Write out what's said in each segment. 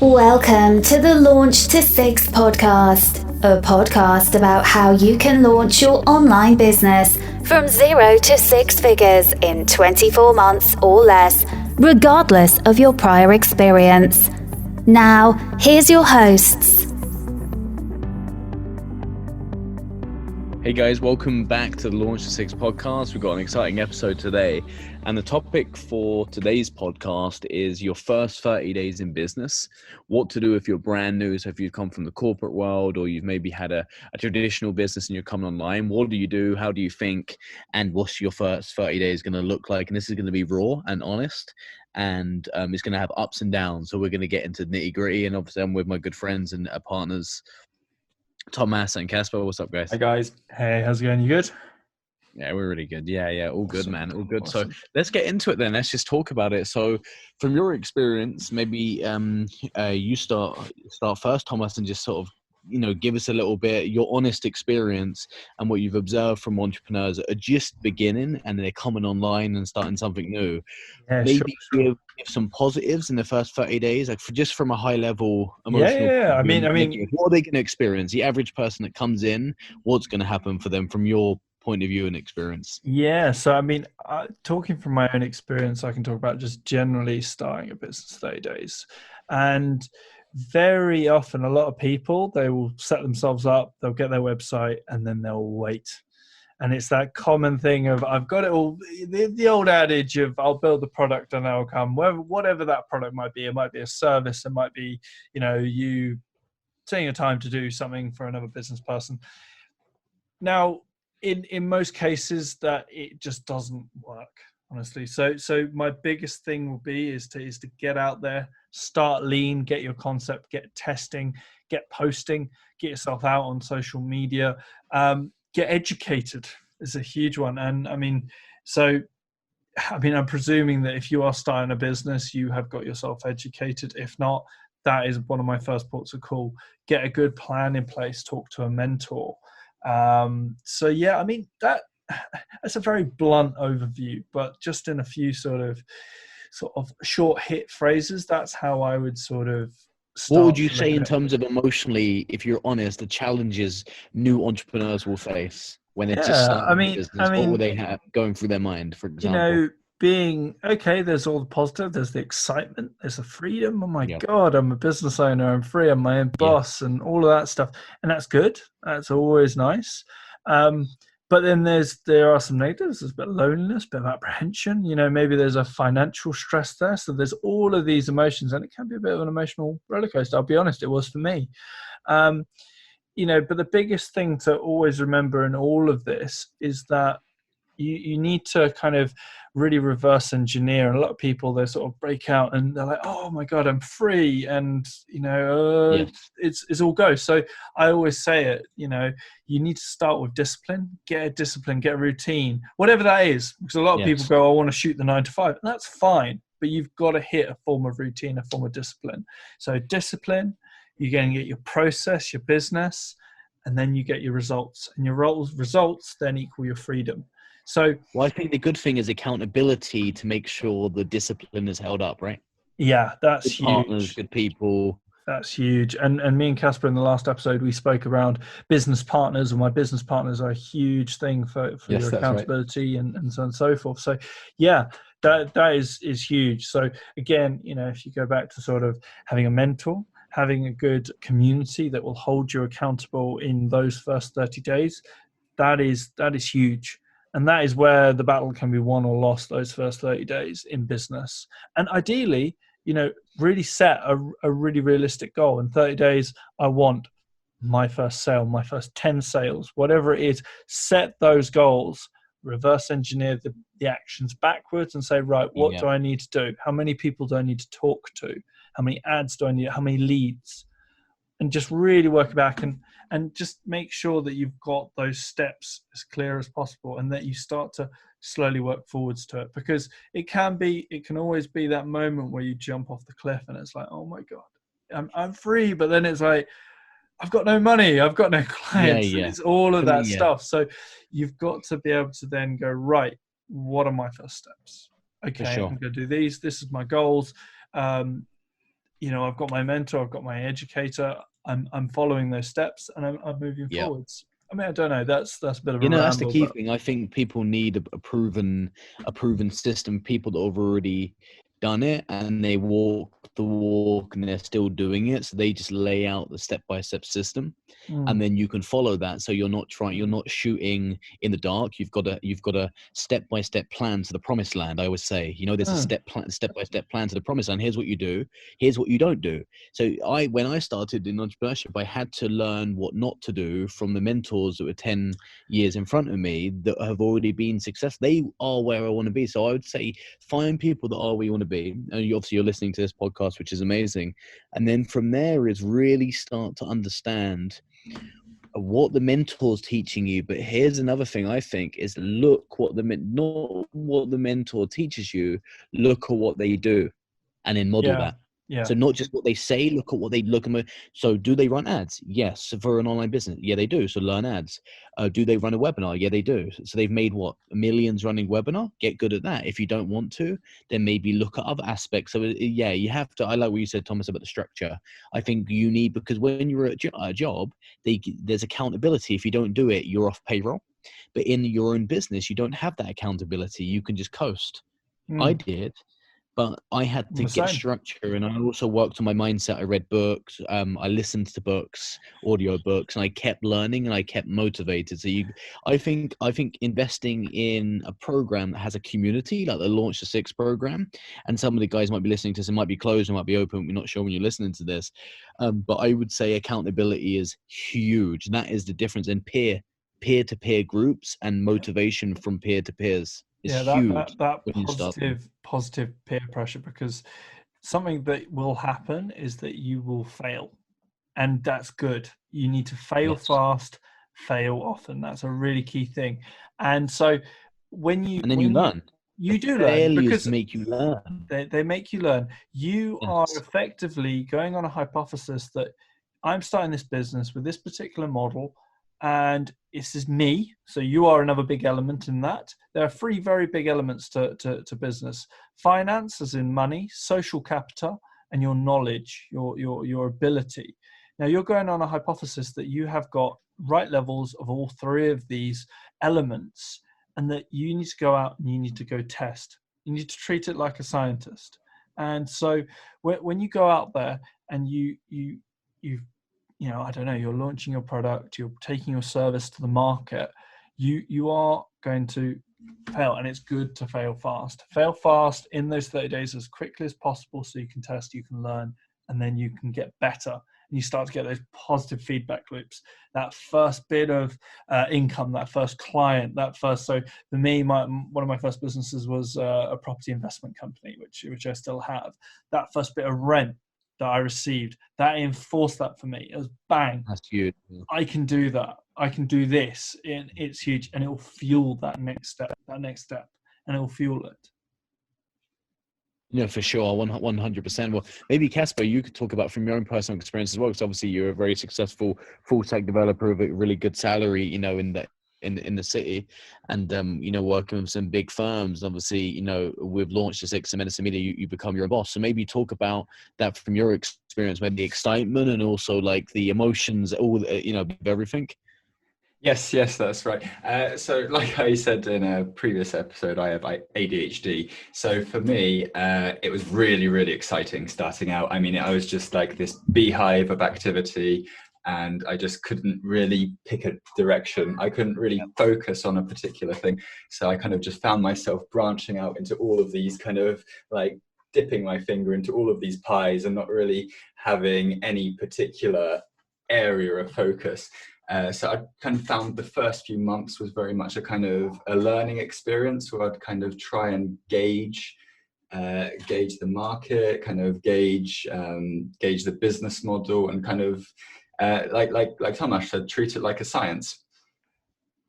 Welcome to the Launch to Six podcast, a podcast about how you can launch your online business from 0 to 6 figures in 24 months or less, regardless of your prior experience. Now, here's your hosts. Hey guys, welcome back to the Launch to Six podcast. We've got an exciting episode today, and the topic for today's podcast is your first 30 days in business. What to do if you're brand new, so if you've come from the corporate world or you've maybe had a traditional business and you're coming online. What do you do? How do you think? And what's your first 30 days going to look like? And this is going to be raw and honest, and it's going to have ups and downs. So we're going to get into nitty gritty, and obviously I'm with my good friends and partners, Thomas and Casper. What's up, guys? Hi guys. Hey, how's it going? You good? Yeah, we're really good. Yeah, all good, Awesome. man. All good. Awesome. So let's get into it then. Let's just talk about it. So from your experience, maybe you start first, Thomas, and just sort of, give us a little bit your honest experience and what you've observed from entrepreneurs that are just beginning and they're coming online and starting something new. Yeah, Maybe sure. give some positives in the first 30 days, like just from a high level emotional. Yeah. I mean, what are they going to experience? The average person that comes in, what's going to happen for them from your point of view and experience? yeah. So, I mean, talking from my own experience, I can talk about just generally starting a business 30 days. And very often, a lot of people, they will set themselves up, they'll get their website, and then they'll wait. And it's that common thing of, I've got it all, the old adage of, I'll build the product and I'll come, whatever that product might be. It might be a service, it might be, you taking your time to do something for another business person. Now, in most cases, that it just doesn't work, honestly. So my biggest thing will be is to get out there, start lean, get your concept, get testing, get posting, get yourself out on social media, get educated is a huge one. And I'm presuming that if you are starting a business, you have got yourself educated. If not, that is one of my first ports of call. Get a good plan in place, talk to a mentor. That's a very blunt overview, but just in a few sort of short hit phrases, that's how I would sort of start. What would you say in terms of emotionally, if you're honest, the challenges new entrepreneurs will face when they're just starting a business? What will they have going through their mind, for example? Being okay, there's all the positive, there's the excitement, there's the freedom. Oh my God, I'm a business owner, I'm free, I'm my own boss, and all of that stuff. And that's good. That's always nice. But then there are some negatives. There's a bit of loneliness, a bit of apprehension. Maybe there's a financial stress there. So there's all of these emotions, and it can be a bit of an emotional roller coaster. I'll be honest, it was for me. But the biggest thing to always remember in all of this is that you need to kind of really reverse engineer. And a lot of people, they sort of break out and they're like, oh my God, I'm free. And, it's all go. So I always say it, you need to start with discipline, get a routine, whatever that is. Because a lot of people go, I want to shoot the 9 to 5. And that's fine. But you've got to hit a form of routine, a form of discipline. So discipline, you're going to get your process, your business, and then you get your results. And your results then equal your freedom. So, I think the good thing is accountability to make sure the discipline is held up, right? Yeah, that's good huge. Partners, good people. That's huge. And me and Casper in the last episode, we spoke around business partners, and my business partners are a huge thing for your accountability, right. and so on and so forth. So, yeah, that is huge. So again, if you go back to sort of having a mentor, having a good community that will hold you accountable in those first 30 days, that is huge. And that is where the battle can be won or lost, those first 30 days in business. And ideally, really set a really realistic goal. In 30 days, I want my first sale, my first 10 sales, whatever it is. Set those goals, reverse engineer the actions backwards and say, right, what do I need to do? How many people do I need to talk to? How many ads do I need? How many leads? And just really work back and just make sure that you've got those steps as clear as possible, and that you start to slowly work forwards to it, because it can always be that moment where you jump off the cliff and it's like, oh my God, I'm free. But then it's like, I've got no money, I've got no clients. It's all of that stuff. So you've got to be able to then go, right, what are my first steps? Okay, I'm going to do these. This is my goals. I've got my mentor, I've got my educator. I'm following those steps, and I'm moving forwards. I mean, I don't know. That's a bit of a ramble. That's the key thing. I think people need a proven system. People that have already done it and they walk the walk and they're still doing it, so they just lay out the step-by-step system, and then you can follow that. So you're not shooting in the dark. You've got a step-by-step plan to the promised land. I always say, there's a step-by-step plan to the promised land. Here's what you do, here's what you don't do. So when I started in entrepreneurship, I had to learn what not to do from the mentors that were 10 years in front of me that have already been successful. They are where I want to be. So I would say find people that are where you want to be, and obviously you're listening to this podcast, which is amazing, and then from there is really start to understand what the mentor's teaching you. But here's another thing I think is look not what the mentor teaches you, look at what they do and then model that. Yeah. So not just what they say, look at what they look at. So do they run ads? Yes. For an online business? Yeah, they do. So learn ads. Do they run a webinar? Yeah, they do. So they've made millions running webinar? Get good at that. If you don't want to, then maybe look at other aspects. So yeah, you have to, I like what you said, Thomas, about the structure. I think you need, because when you're at a job, there's accountability. If you don't do it, you're off payroll. But in your own business, you don't have that accountability. You can just coast. I did. But I had to get structure, and I also worked on my mindset. I read books, I listened to books, audio books, and I kept learning and I kept motivated. So I think investing in a program that has a community, like the Launch to Six program, and some of the guys might be listening to this, it might be closed, it might be open, we're not sure when you're listening to this. But I would say accountability is huge. And that is the difference in peer-to-peer groups and motivation from peer-to-peers. That positive peer pressure, because something that will happen is that you will fail, and that's good. You need to fail fast, fail often. That's a really key thing. And so when you learn. You do learn, because make you learn. They make you learn. You are effectively going on a hypothesis that I'm starting this business with this particular model, and this is me. So you are another big element in that. There are three very big elements to business: finance, as in money; social capital; and your knowledge, your ability. Now you're going on a hypothesis that you have got right levels of all three of these elements, and that you need to go out and you need to go test. You need to treat it like a scientist. And so when you go out there and you I don't know, you're launching your product, you're taking your service to the market, you are going to fail, and it's good to fail fast. Fail fast in those 30 days as quickly as possible, so you can test, you can learn, and then you can get better. And you start to get those positive feedback loops. That first bit of income, that first client, so for me, one of my first businesses was a property investment company, which I still have. That first bit of rent that I received, that enforced that for me. It was bang. That's huge. I can do that. I can do this. It's huge, and it will fuel that next step, and it will fuel it. For sure, 100%. Well, maybe Casper, you could talk about from your own personal experience as well, because obviously you're a very successful full stack developer with a really good salary, in the city, and working with some big firms. Obviously, we've launched the Six and Medicine Media, you become your boss. So maybe talk about that from your experience, maybe the excitement and also like the emotions, all everything. Yes, that's right. So like I said in a previous episode, I have ADHD. So for me, it was really, really exciting starting out. I mean, I was just like this beehive of activity, and I just couldn't really pick a direction. I couldn't really focus on a particular thing. So I kind of just found myself branching out into all of these kind of like dipping my finger into all of these pies and not really having any particular area of focus. So I kind of found the first few months was very much a kind of a learning experience where I'd kind of try and gauge the market, kind of gauge the business model, and kind of like Thomas said, treat it like a science.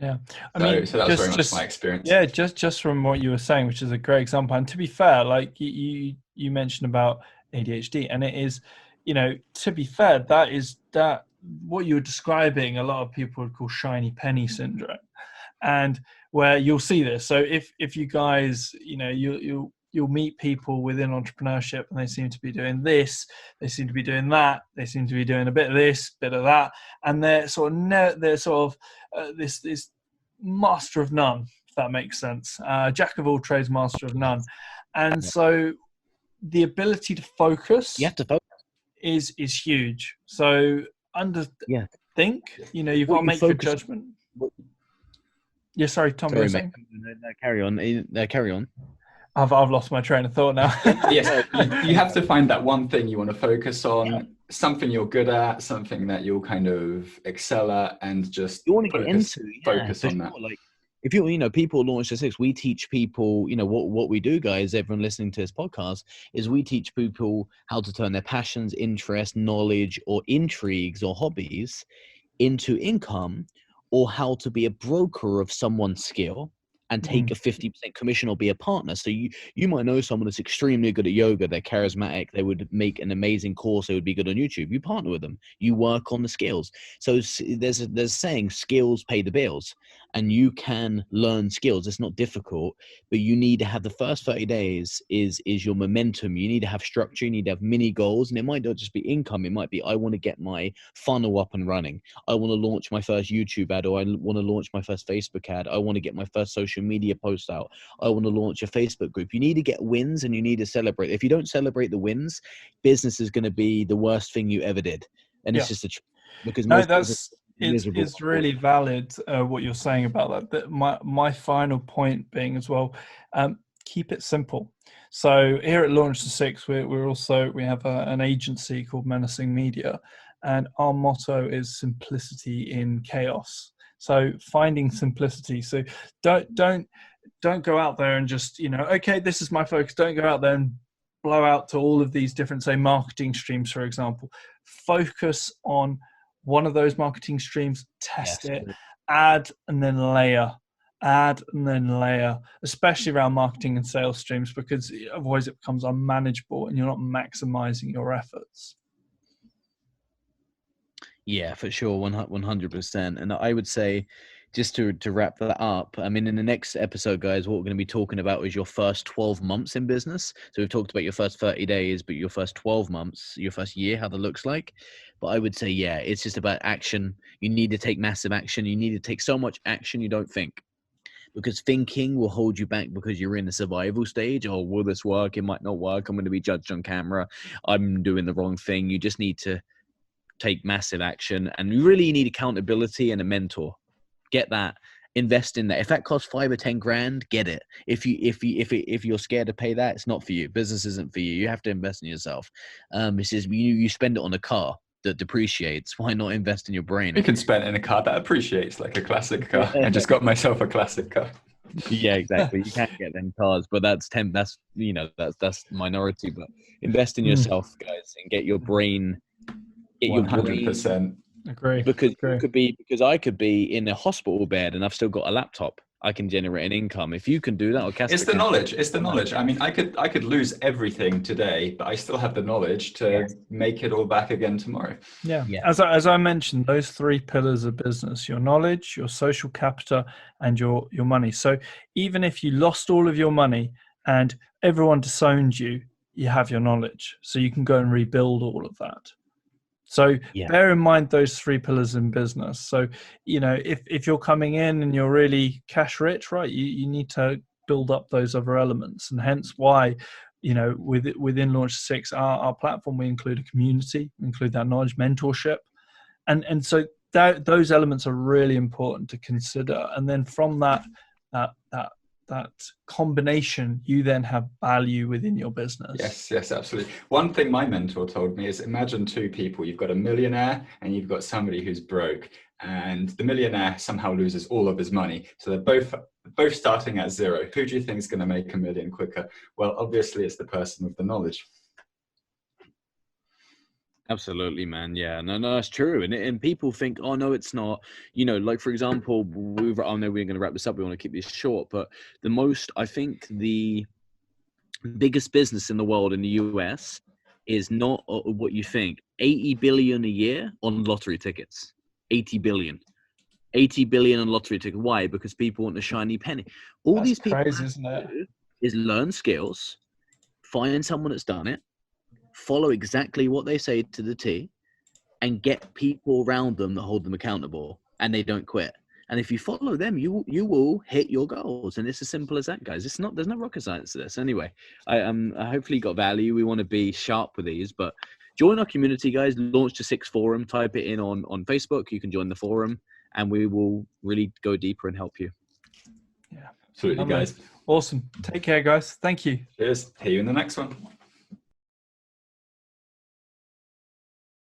Yeah, so that was very much my experience. Yeah, just from what you were saying, which is a great example. And to be fair, like you mentioned about ADHD, and it is, to be fair, that what you're describing, a lot of people would call shiny penny syndrome, and where you'll see this. So if you guys, you'll meet people within entrepreneurship, and they seem to be doing this, they seem to be doing that, they seem to be doing a bit of this, bit of that, and they're sort of this master of none, if that makes sense. Jack of all trades, master of none. And so the ability to focus, you have to focus, is huge. So think, you've got to make your judgment. Yeah, sorry, Tom. Sorry, mate. No, carry on. I've lost my train of thought now. Yes, you have to find that one thing you want to focus on, something you're good at, something that you'll kind of excel at, and just you want to get into focus on that. Like, if people launch the 6, we teach people, what we do, guys, everyone listening to this podcast, is we teach people how to turn their passions, interests, knowledge, or intrigues or hobbies into income, or how to be a broker of someone's skill and take a 50% commission or be a partner. So you might know someone that's extremely good at yoga, they're charismatic, they would make an amazing course, they would be good on YouTube. You partner with them, you work on the skills. So there's a saying, skills pay the bills, and you can learn skills. It's not difficult, but you need to have the first 30 days is your momentum. You need to have structure, you need to have mini goals, and it might not just be income. It might be, I want to get my funnel up and running. I want to launch my first YouTube ad, or I want to launch my first Facebook ad. I want to get my first social media post out. I want to launch a Facebook group. You need to get wins, and you need to celebrate. If you don't celebrate the wins, business is going to be the worst thing you ever did. And it's just because it's really valid what you're saying about that. My final point being as well, keep it simple. So here at Launch the 6, we have an agency called Menacing Media, and our motto is simplicity in chaos. So finding simplicity. So don't go out there and just, okay, this is my focus. Don't go out there and blow out to all of these different, say, marketing streams, for example. Focus on one of those marketing streams, test it, add and then layer, especially around marketing and sales streams, because otherwise it becomes unmanageable and you're not maximizing your efforts. Yeah, for sure, 100%. And I would say, just to wrap that up, I mean, in the next episode, guys, what we're going to be talking about is your first 12 months in business. So we've talked about your first 30 days, but your first 12 months, your first year, how that looks like. But I would say, it's just about action. You need to take massive action. You need to take so much action you don't think. Because thinking will hold you back because you're in the survival stage. Oh, will this work? It might not work. I'm going to be judged on camera. I'm doing the wrong thing. You just need to take massive action, and you really need accountability and a mentor. Get that, invest in that. If that costs 5 or 10 grand, get it. If you're scared to pay that, it's not for you. Business isn't for you. You have to invest in yourself. It's just you spend it on a car that depreciates. Why not invest in your brain? You can spend it in a car that appreciates, like a classic car. I just got myself a classic car. Yeah, exactly. You can't get them cars, but that's minority. But invest in yourself, guys, and get your brain. 100%. Agree. Because I could be in a hospital bed and I've still got a laptop. I can generate an income. If you can do that, it's the knowledge. I mean, I could lose everything today, but I still have the knowledge to make it all back again tomorrow. Yeah. As I mentioned, those 3 pillars of business: your knowledge, your social capital, and your money. So even if you lost all of your money and everyone disowned you, you have your knowledge, so you can go and rebuild all of that. So bear in mind those 3 pillars in business. So, if you're coming in and you're really cash rich, right, you need to build up those other elements. And hence why, within Launch 6, our platform, we include a community, we include that knowledge, mentorship. And so those elements are really important to consider. And then from that combination, you then have value within your business. Yes, absolutely. One thing my mentor told me is, imagine 2 people. You've got a millionaire and you've got somebody who's broke, and the millionaire somehow loses all of his money. So they're both starting at 0. Who do you think is going to make $1 million quicker? Well, obviously it's the person with the knowledge. Absolutely, man. Yeah, no, that's true. And people think, oh no, it's not. Like, for example, I know we're going to wrap this up. We want to keep this short, but I think the biggest business in the world in the US is not what you think. 80 billion a year on lottery tickets. 80 billion on lottery tickets. Why? Because people want a shiny penny. All That's these people, crazy, isn't it? is learn skills, find someone that's done it, follow exactly what they say to the T, and get people around them that hold them accountable and they don't quit. And if you follow them, you will hit your goals. And it's as simple as that, guys. There's no rocket science to this. Anyway, I hopefully got value. We want to be sharp with these, but join our community, guys. Launch to 6 forum. Type it in on Facebook. You can join the forum, and we will really go deeper and help you. Yeah, absolutely, guys. Awesome. Take care, guys. Thank you. Cheers. See you in the next one.